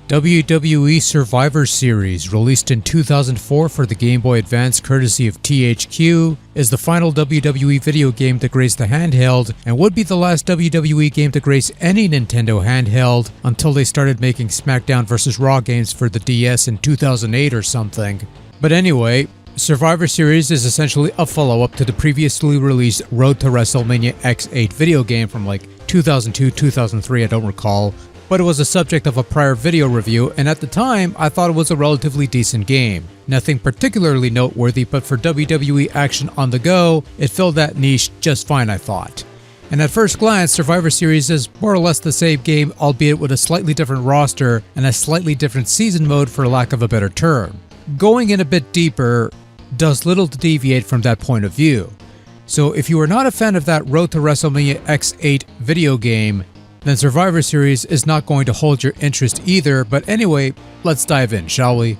WWE Survivor Series, released in 2004 for the Game Boy Advance courtesy of THQ, is the final WWE video game to grace the handheld and would be the last WWE game to grace any Nintendo handheld until they started making SmackDown vs. Raw games for the DS in 2008 or something. But anyway, Survivor Series is essentially a follow-up to the previously released Road to WrestleMania X8 video game from like 2002, 2003, I don't recall. But it was the subject of a prior video review, and at the time, I thought it was a relatively decent game. Nothing particularly noteworthy, but for WWE action on the go, it filled that niche just fine, I thought. And at first glance, Survivor Series is more or less the same game, albeit with a slightly different roster and a slightly different season mode for lack of a better term. Going in a bit deeper does little to deviate from that point of view. So if you are not a fan of that Road to WrestleMania X8 video game, then Survivor Series is not going to hold your interest either, but anyway, let's dive in, shall we?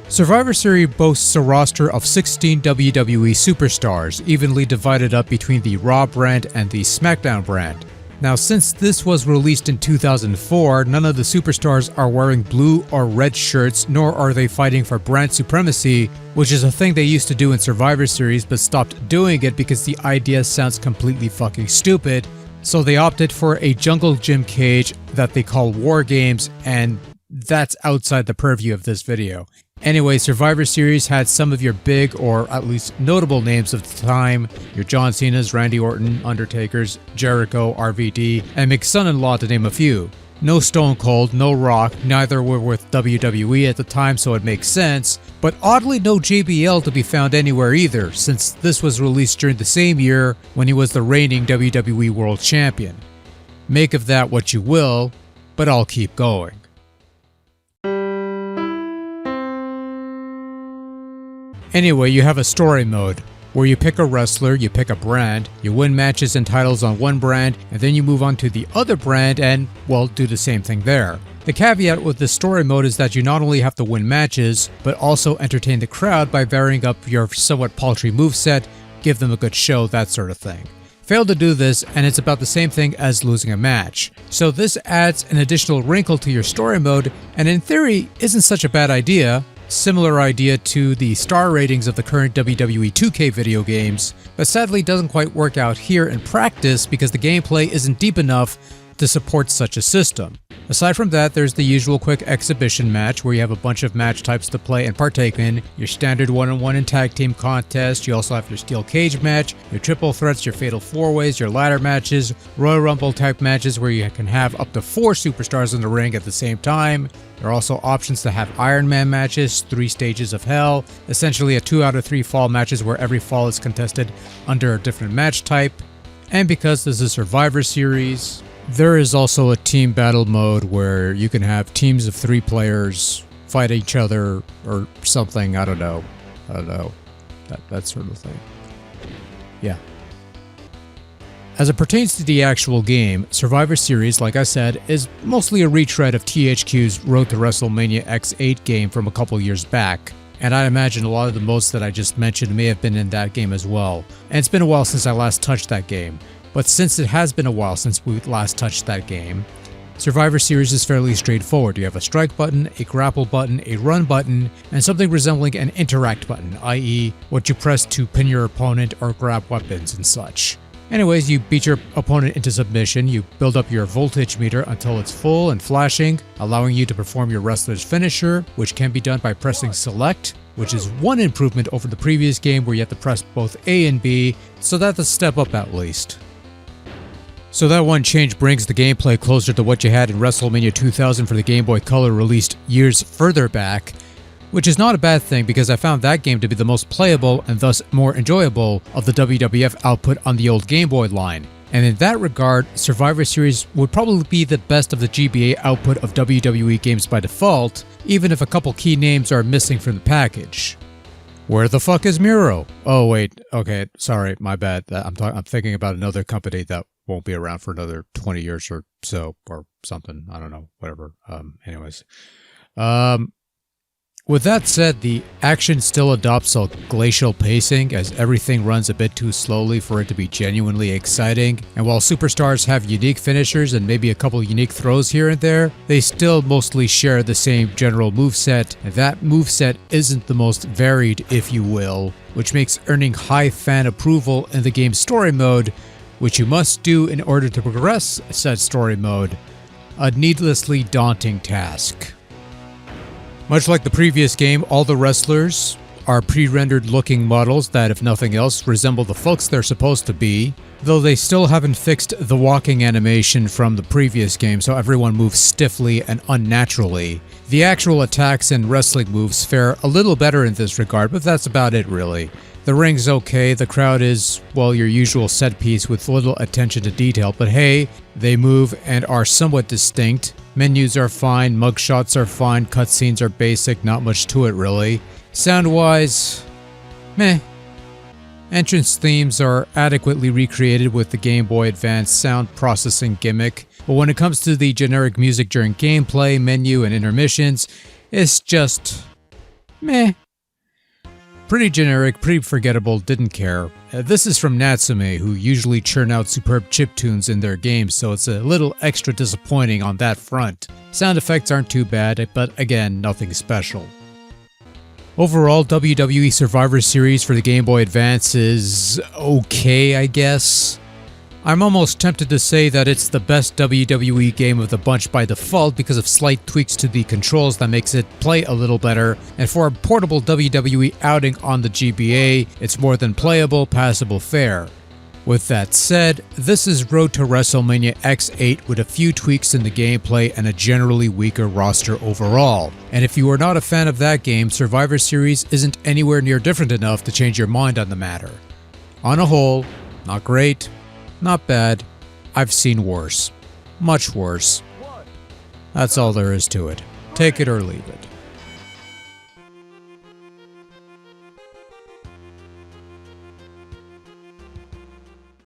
Survivor Series boasts a roster of 16 WWE superstars, evenly divided up between the Raw brand and the SmackDown brand. Now, since this was released in 2004, none of the superstars are wearing blue or red shirts, nor are they fighting for brand supremacy, which is a thing they used to do in Survivor Series but stopped doing it because the idea sounds completely fucking stupid. So they opted for a jungle gym cage that they call War Games, and that's outside the purview of this video. Anyway, Survivor Series had some of your big, or at least notable names of the time, your John Cena's, Randy Orton, Undertaker's, Jericho, RVD, and Mick's son-in-law to name a few. No Stone Cold, no Rock, neither were with WWE at the time, so it makes sense, but oddly no JBL to be found anywhere either, since this was released during the same year when he was the reigning WWE World Champion. Make of that what you will, but I'll keep going. Anyway, you have a story mode, where you pick a wrestler, you pick a brand, you win matches and titles on one brand, and then you move on to the other brand and, well, do the same thing there. The caveat with this story mode is that you not only have to win matches, but also entertain the crowd by varying up your somewhat paltry moveset, give them a good show, that sort of thing. Fail to do this, and it's about the same thing as losing a match. So this adds an additional wrinkle to your story mode, and in theory, isn't such a bad idea. Similar idea to the star ratings of the current WWE 2K video games, but sadly doesn't quite work out here in practice because the gameplay isn't deep enough to support such a system. Aside from that, there's the usual quick exhibition match where you have a bunch of match types to play and partake in, your standard one-on-one and tag team contest, you also have your steel cage match, your triple threats, your fatal four-ways, your ladder matches, Royal Rumble type matches where you can have up to 4 superstars in the ring at the same time. There are also options to have Iron Man matches, 3 stages of hell, essentially a 2 out of 3 fall matches where every fall is contested under a different match type. And because this is Survivor Series, there is also a team battle mode where you can have teams of 3 players fight each other or something, I don't know, that sort of thing. Yeah. As it pertains to the actual game, Survivor Series, like I said, is mostly a retread of THQ's Road to WrestleMania X8 game from a couple years back, and I imagine a lot of the modes that I just mentioned may have been in that game as well. And it's been a while since I last touched that game, but since it has been a while since we last touched that game, Survivor Series is fairly straightforward. You have a strike button, a grapple button, a run button, and something resembling an interact button, i.e. what you press to pin your opponent or grab weapons and such. Anyways, you beat your opponent into submission, you build up your voltage meter until it's full and flashing, allowing you to perform your wrestler's finisher, which can be done by pressing select, which is one improvement over the previous game where you have to press both A and B, so that's a step up at least. So that one change brings the gameplay closer to what you had in WrestleMania 2000 for the Game Boy Color released years further back, which is not a bad thing because I found that game to be the most playable and thus more enjoyable of the WWF output on the old Game Boy line. And in that regard, Survivor Series would probably be the best of the GBA output of WWE games by default, even if a couple key names are missing from the package. Where the fuck is Miro? Oh wait, okay, sorry, my bad. I'm thinking about another company that won't be around for another 20 years or so, or something. I don't know, whatever. Anyways. With that said, the action still adopts a glacial pacing as everything runs a bit too slowly for it to be genuinely exciting, and while superstars have unique finishers and maybe a couple unique throws here and there, they still mostly share the same general moveset, and that moveset isn't the most varied, if you will, which makes earning high fan approval in the game's story mode, which you must do in order to progress said story mode, a needlessly daunting task. Much like the previous game, all the wrestlers are pre-rendered looking models that, if nothing else, resemble the folks they're supposed to be, though they still haven't fixed the walking animation from the previous game, so everyone moves stiffly and unnaturally. The actual attacks and wrestling moves fare a little better in this regard, but that's about it really. The ring's okay, the crowd is, well, your usual set piece with little attention to detail, but hey, they move and are somewhat distinct. Menus are fine, mugshots are fine, cutscenes are basic, not much to it really. Sound-wise, meh. Entrance themes are adequately recreated with the Game Boy Advance sound processing gimmick, but when it comes to the generic music during gameplay, menu, and intermissions, it's just meh. Pretty generic, pretty forgettable, didn't care. This is from Natsume, who usually churn out superb chiptunes in their games, so it's a little extra disappointing on that front. Sound effects aren't too bad, but again, nothing special. Overall, WWE Survivor Series for the Game Boy Advance is okay, I guess. I'm almost tempted to say that it's the best WWE game of the bunch by default because of slight tweaks to the controls that makes it play a little better, and for a portable WWE outing on the GBA, it's more than playable, passable fare. With that said, this is Road to WrestleMania X8 with a few tweaks in the gameplay and a generally weaker roster overall. And if you are not a fan of that game, Survivor Series isn't anywhere near different enough to change your mind on the matter. On a whole, not great. Not bad. I've seen worse. Much worse. That's all there is to it. Take it or leave it.